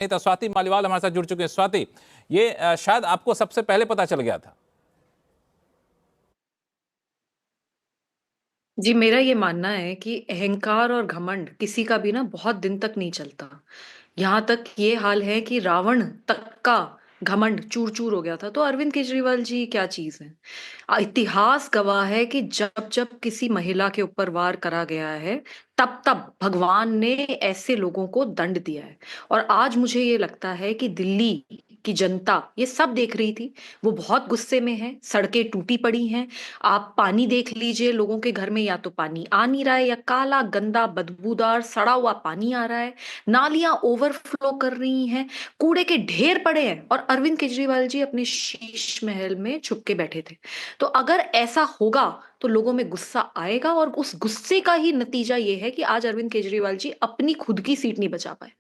नहीं तो स्वाति मालीवाल हमारे साथ जुड़ चुके हैं। स्वाति, ये शायद आपको सबसे पहले पता चल गया था। जी, मेरा ये मानना है कि अहंकार और घमंड किसी का भी ना बहुत दिन तक नहीं चलता। यहाँ तक ये हाल है कि रावण तक का घमंड चूर-चूर हो गया था, तो अरविंद केजरीवाल जी क्या चीज़ हैं? इतिहास गवाह है कि जब-जब किसी महिला के ऊपर वार करा गया है, तब-तब भगवान ने ऐसे लोगों को दंड दिया है। और आज मुझे ये लगता है कि दिल्ली की जनता ये सब देख रही थी, वो बहुत गुस्से में है, सड़कें टूटी पड़ी हैं, आप पानी देख लीजिए, लोगों के घर में या तो पानी आ नहीं रहा है या काला, गंदा, बदबूदार, सड़ा हुआ पानी आ रहा है, नालियाँ ओवरफ्लो कर रही हैं, कूड़े के ढेर पड़े हैं और अरविंद केजरीवाल जी अपने शीश महल में छुप के बैठे थे। तो अगर ऐसा होगा, तो लोगों में गुस्सा आएगा और उस गुस्से का ही नतीजा ये है कि आज अरविंद केजरीवाल जी अपनी खुद की सीट नहीं बचा पाए।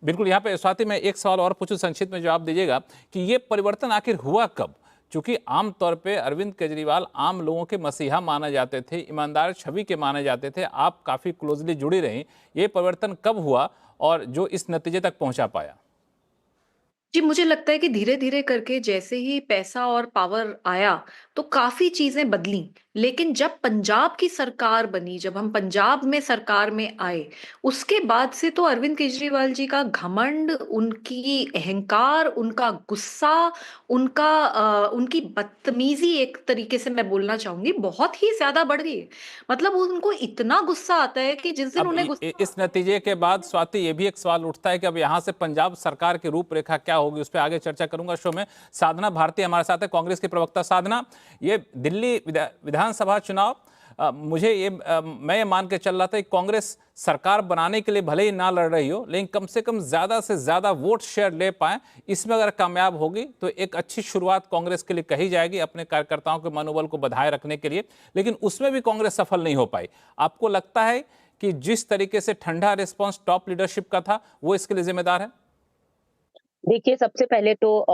बिल्कुल, यहाँ पे स्वाति मैं एक सवाल और पूछूं, संक्षिप्त में जवाब दीजिएगा कि ये परिवर्तन आखिर हुआ कब? क्योंकि आमतौर पे अरविंद केजरीवाल आम लोगों के मसीहा माने जाते थे, ईमानदार छवि के माने जाते थे। आप काफी क्लोजली जुड़ी रही, ये परिवर्तन कब हुआ और जो इस नतीजे तक पहुंचा पाया? जी, मुझे लगता है कि धीरे-धीरे करके जैसे ही पैसा और पावर आया, तो काफ़ी चीज़ें बदलीं। लेकिन जब पंजाब की सरकार बनी, जब हम पंजाब में सरकार में आए, उसके बाद से तो अरविंद केजरीवाल जी का घमंड, उनकी अहंकार, उनका गुस्सा, उनकी बदतमीज़ी एक तरीके से मैं बोलना चाहूँगी, बहुत ही ज़्यादा बढ़ गई है। मतलब उनको इतना गुस्सा आता है कि जिस दिन अब उन्हें इस गुस्सा नतीजे के बाद स्वाति ये भी एक सवाल उठता है कि अब यहां से पंजाब सरकार की रूपरेखा क्या होगी, उस पर आगे चर्चा करूंगा शो में। साधना भारती हमारे साथ है, कांग्रेस की प्रवक्ता। साधना, ये दिल्ली विधानसभा चुनाव, मैं ये मान के चल रहा था कि कांग्रेस सरकार बनाने के लिए भले ही ना लड़ रही हो, लेकिन कम से कम ज्यादा से ज्यादा वोट शेयर ले पाए, इसमें अगर कामयाब होगी तो एक अच्छी शुरुआत कांग्रेस के लिए कही जाएगी अपने कार्यकर्ताओं के मनोबल को बढ़ाए रखने के लिए। लेकिन उसमें भी कांग्रेस सफल नहीं हो पाई। आपको लगता है कि जिस तरीके से ठंडा रिस्पांस टॉप लीडरशिप का था, वो इसके लिए जिम्मेदार है? देखिए, सबसे पहले तो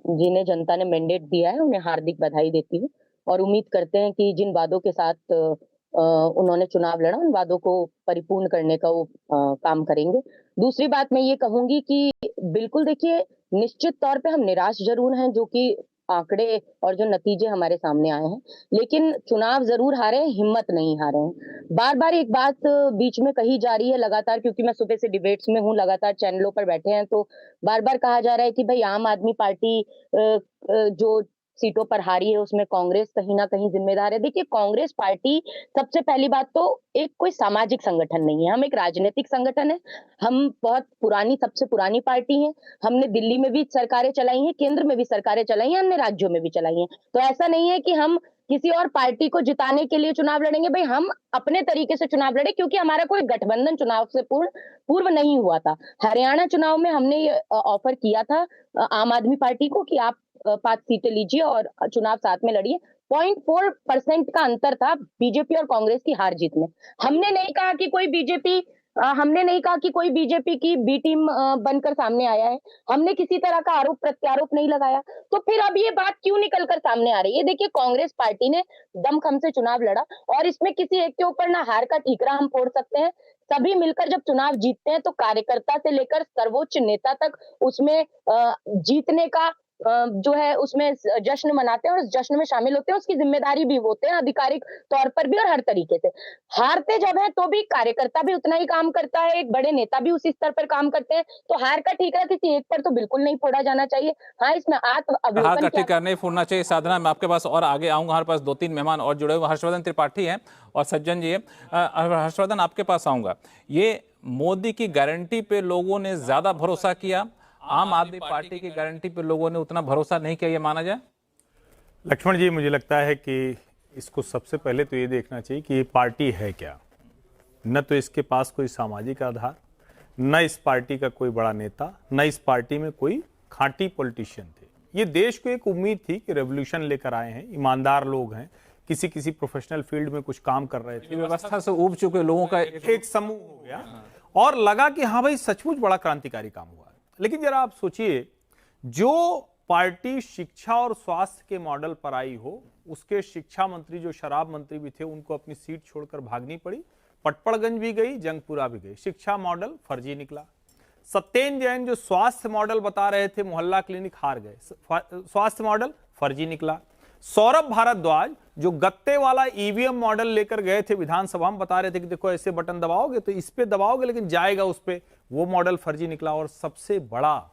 जिन्हें जनता ने मैंडेट दिया है, उन्हें हार्दिक बधाई देती हूँ और उम्मीद करते हैं कि जिन वादों के साथ उन्होंने चुनाव लड़ा, उन वादों को परिपूर्ण करने का वो काम करेंगे। दूसरी बात मैं ये कहूँगी कि बिल्कुल देखिए, निश्चित तौर पे हम निराश ज़रूर हैं, जो कि आंकड़े और जो नतीजे हमारे सामने आए हैं, लेकिन चुनाव ज़रूर हारे हैं, हिम्मत नहीं हारे हैं। बार-बार एक बात बीच में कही जा रही है लगातार, क्योंकि मैं सुबह से डिबेट्स में हूँ, लगातार चैनलों पर बैठे हैं, तो बार-बार कहा जा रहा है कि भई आम आदमी पार्टी जो सीटों पर हारी है उसमें कांग्रेस कहीं न कहीं ज़िम्मेदार है। देखिए, कांग्रेस पार्टी सबसे पहली बात तो एक कोई सामाजिक संगठन नहीं है, हम एक राजनीतिक संगठन है। हम बहुत पुरानी, सबसे पुरानी पार्टी हैं। हमने दिल्ली में भी सरकारें चलाई हैं, केंद्र में भी सरकारें चलाई हैं, अन्य राज्यों में भी चलाई हैं। तो ऐसा नहीं है कि हम किसी और पार्टी को जिताने के लिए चुनाव लड़ेंगे। भई हम अपने तरीके से चुनाव लड़े, क्योंकि हमारा कोई गठबंधन चुनाव से पूर्व नहीं हुआ था। हरियाणा चुनाव में हमने ये ऑफर किया था आम आदमी पार्टी को कि आप 5 सीटें लीजिए और चुनाव साथ में लड़िए। 0.4% का अंतर था बीजेपी और कांग्रेस की हार-जीत में। हमने नहीं कहा कि कोई बीजेपी की बी टीम बनकर सामने आया है। हमने किसी तरह का आरोप-प्रत्यारोप नहीं लगाया। तो फिर अब ये बात क्यों निकल कर सामने आ रही है? देखिए, कांग्रेस पार्टी ने दमखम से चुनाव लड़ा और इसमें किसी एक के ऊपर ना हार का ठीकरा हम फोड़ सकते हैं। सभी मिलकर जब चुनाव जीतते हैं, तो कार्यकर्ता से लेकर सर्वोच्च नेता तक उसमें जीतने का जो है उसमें जश्न मनाते हैं और उस जश्न में शामिल होते हैं, उसकी ज़िम्मेदारी भी वो होते हैं, आधिकारिक तौर पर भी और हर तरीके से। हारते जब हैं, तो भी कार्यकर्ता भी उतना ही काम करता है, एक बड़े नेता भी उसी स्तर पर काम करते हैं, तो हार का ठीकरा किसी एक पर तो बिल्कुल नहीं फोड़ा जाना चाहिए। हाँ, इसमें आत्म हार अवलोकन का की ठिकाना नहीं फोड़ना चाहिए। साधना, मैं आपके पास और आगे आऊंगा, हमारे पास 2-3 मेहमान और जुड़े हुए, हर्षवर्धन त्रिपाठी हैं और सज्जन जी हैं। हर्षवर्धन, आपके पास आऊंगा। ये मोदी की गारंटी पे लोगों ने ज्यादा भरोसा किया, आम आदमी पार्टी की गारंटी पे लोगों ने उतना भरोसा नहीं किया, ये माना जाए? लक्ष्मण जी, मुझे लगता है कि इसको सबसे पहले तो ये देखना चाहिए कि ये पार्टी है क्या। न तो इसके पास कोई सामाजिक आधार, न इस पार्टी का कोई बड़ा नेता, न इस पार्टी में कोई खांटी पॉलिटिशियन थे। ये देश को एक उम्मीद थी कि रेवोल्यूशन लेकर आए हैं, ईमानदार लोग हैं, किसी किसी प्रोफेशनल फील्ड में कुछ काम कर रहे थे, व्यवस्था से उब चुके लोगों का एक समूह हो गया और लगा कि हाँ भाई सचमुच बड़ा क्रांतिकारी काम हुआ है। लेकिन जरा आप सोचिए, जो पार्टी शिक्षा और स्वास्थ्य के मॉडल पर आई हो, उसके शिक्षा मंत्री जो शराब मंत्री भी थे, उनको अपनी सीट छोड़कर भागनी पड़ी। पटपड़गंज भी गई, जंगपुरा भी गई, शिक्षा मॉडल फर्जी निकला। सत्येंद्र जैन जो स्वास्थ्य मॉडल बता रहे थे, मोहल्ला क्लिनिक हार गए, स्वास्थ्य मॉडल फर्जी निकला। सौरभ भारद्वाज जो गत्ते वाला ईवीएम मॉडल लेकर गए थे विधानसभा में, बता रहे थे कि देखो ऐसे बटन दबाओगे तो इस पे दबाओगे लेकिन जाएगा उस पे, वो मॉडल फर्जी निकला। और सबसे बड़ा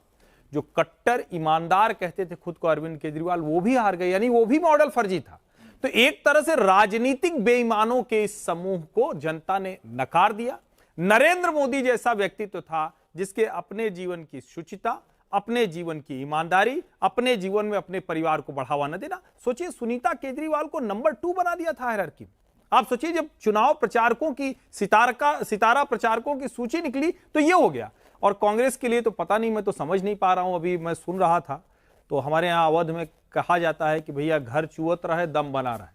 जो कट्टर ईमानदार कहते थे खुद को अरविंद केजरीवाल, वो भी हार गए, यानी वो भी मॉडल फर्जी था। तो एक तरह से राजनीतिक बेईमानों के इस समूह को जनता ने नकार दिया। नरेंद्र मोदी जैसा व्यक्तित्व था जिसके अपने जीवन की शुचिता, अपने जीवन की ईमानदारी, अपने जीवन में अपने परिवार को बढ़ावा न देना। सोचिए, सुनीता केजरीवाल को नंबर 2 बना दिया था हायरार्की में। आप सोचिए, जब चुनाव प्रचारकों की सितारा प्रचारकों की सूची निकली तो ये हो गया। और कांग्रेस के लिए तो पता नहीं, मैं तो समझ नहीं पा रहा हूं। अभी मैं सुन रहा था तो हमारे यहाँ अवध में कहा जाता है कि भैया घर चुवत रहे दम बना रहे,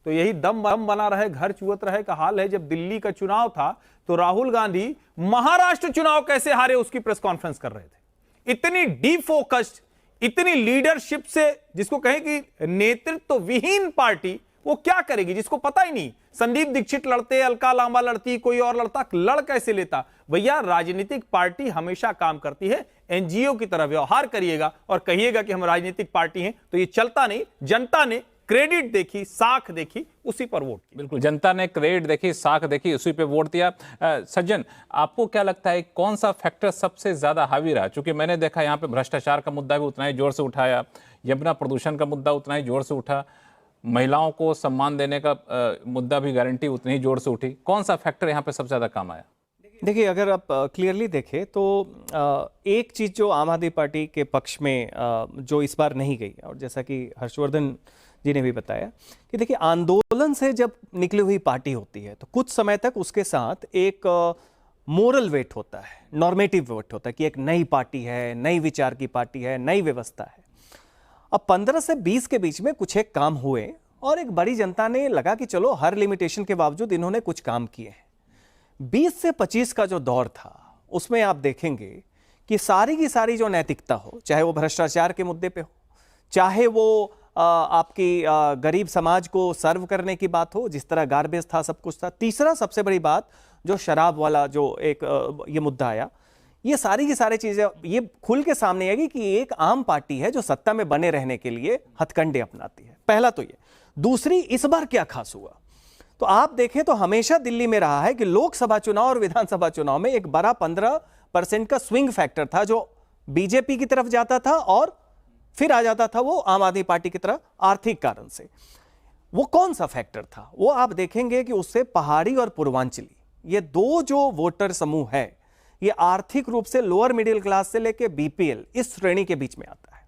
तो यही दम बना रहे घर चुवत रहे का हाल है। जब दिल्ली का चुनाव था तो राहुल गांधी महाराष्ट्र चुनाव कैसे हारे उसकी प्रेस कॉन्फ्रेंस कर रहे थे। इतनी डिफोकस्ड, इतनी लीडरशिप से, जिसको कहें कि नेतृत्व विहीन पार्टी, वो क्या करेगी जिसको पता ही नहीं। संदीप दीक्षित लड़ते, अलका लांबा लड़ती, कोई और लड़ता, लड़ कैसे लेता। भैया राजनीतिक पार्टी हमेशा काम करती है, एनजीओ की तरह व्यवहार करिएगा और कहिएगा कि हम राजनीतिक पार्टी हैं तो ये चलता नहीं। जनता ने क्रेडिट देखी, साख देखी, उसी पर वोट किया। बिल्कुल, जनता ने क्रेडिट देखी, साख देखी, उसी पे वोट दिया। सज्जन, आपको क्या लगता है कौन सा फैक्टर सबसे ज्यादा हावी रहा? क्योंकि मैंने देखा यहाँ पे भ्रष्टाचार का मुद्दा भी उतना ही जोर से उठाया, यमुना प्रदूषण का मुद्दा उतना ही जोर से उठा, महिलाओं को सम्मान देने का मुद्दा भी गारंटी उतनी ही जोर से उठी। कौन सा फैक्टर यहाँ पे सबसे ज्यादा काम आया? देखिए, अगर आप क्लियरली देखें तो एक चीज़ जो आम आदमी पार्टी के पक्ष में जो इस बार नहीं गई, और जैसा कि हर्षवर्धन जी ने भी बताया कि देखिए, आंदोलन से जब निकली हुई पार्टी होती है तो कुछ समय तक उसके साथ एक मोरल वेट होता है, नॉर्मेटिव वेट होता है कि एक नई पार्टी है, नई विचार की पार्टी है, नई व्यवस्था है। अब 15 से 20 के बीच में कुछ एक काम हुए और एक बड़ी जनता ने लगा कि चलो हर लिमिटेशन के बावजूद इन्होंने कुछ काम किए हैं। 20 से 25 का जो दौर था उसमें आप देखेंगे कि सारी की सारी जो नैतिकता हो, चाहे वो भ्रष्टाचार के मुद्दे पे हो, चाहे वो आपकी गरीब समाज को सर्व करने की बात हो, जिस तरह गार्बेज था, सब कुछ था। तीसरा सबसे बड़ी बात जो शराब वाला जो एक ये मुद्दा आया, ये सारी की सारी चीजें ये खुल के सामने आएगी कि एक आम पार्टी है जो सत्ता में बने रहने के लिए हथकंडे अपनाती है। पहला तो ये। दूसरी, इस बार क्या खास हुआ तो आप देखें तो हमेशा दिल्ली में रहा है कि लोकसभा चुनाव और विधानसभा चुनाव में एक बड़ा 15% का स्विंग फैक्टर था जो बीजेपी की तरफ जाता था और फिर आ जाता था वो आम आदमी पार्टी की तरफ आर्थिक कारण से। वो कौन सा फैक्टर था? वो आप देखेंगे कि उससे पहाड़ी और पूर्वांचली, ये दो जो वोटर समूह है, ये आर्थिक रूप से लोअर मिडिल क्लास से लेके बीपीएल इस श्रेणी के बीच में आता है।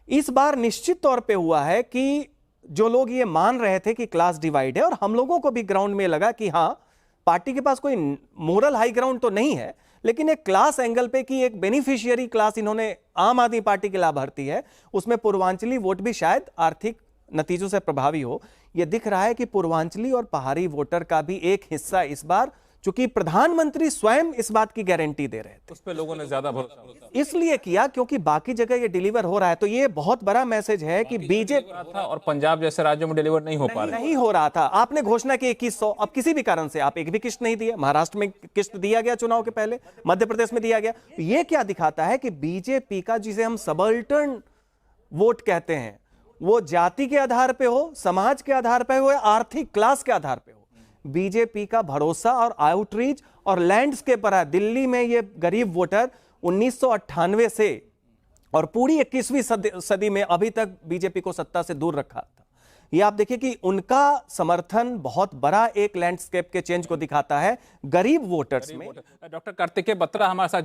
इस बार निश्चित तौर पे हुआ है कि जो लोग ये मान रहे थे कि क्लास डिवाइड है, और हम लोगों को भी ग्राउंड में लगा कि हाँ, पार्टी के पास कोई मोरल हाई ग्राउंड तो नहीं है, लेकिन एक क्लास एंगल पे कि एक बेनिफिशियरी क्लास इन्होंने आम आदमी पार्टी के लाभार्थी है, उसमें पूर्वांचली वोट भी शायद आर्थिक नतीजों से प्रभावी हो। यह दिख रहा है कि पूर्वांचली और पहाड़ी वोटर का भी एक हिस्सा इस बार, चूंकि प्रधानमंत्री स्वयं इस बात की गारंटी दे रहे थे, उस पे लोगों ने ज्यादा भरोसा इसलिए किया क्योंकि बाकी जगह ये डिलीवर हो रहा है। तो ये बहुत बड़ा मैसेज है कि बीजेपी था और पंजाब जैसे राज्यों में डिलीवर नहीं हो पा रहा। नहीं हो रहा था। आपने घोषणा की 2100, अब किसी भी कारण से आप एक भी किस्त नहीं दिया। महाराष्ट्र में किस्त दिया गया चुनाव के पहले, मध्य प्रदेश में दिया गया। ये क्या दिखाता है कि बीजेपी का, जिसे हम सबल्टर्न वोट कहते हैं, वो जाति के आधार पे हो, समाज के आधार पे हो या आर्थिक क्लास के आधार पे हो, बीजेपी का भरोसा और आउटरीच और लैंडस्केप पर है। दिल्ली में ये गरीब वोटर 1998 से और पूरी 21वीं सदी में अभी तक बीजेपी को सत्ता से दूर रखा था। ये आप देखिए कि उनका समर्थन बहुत बड़ा एक लैंडस्केप के चेंज को दिखाता है गरीब वोटर्स में। डॉक्टर कार्तिकेय बत्रा हमारे साथ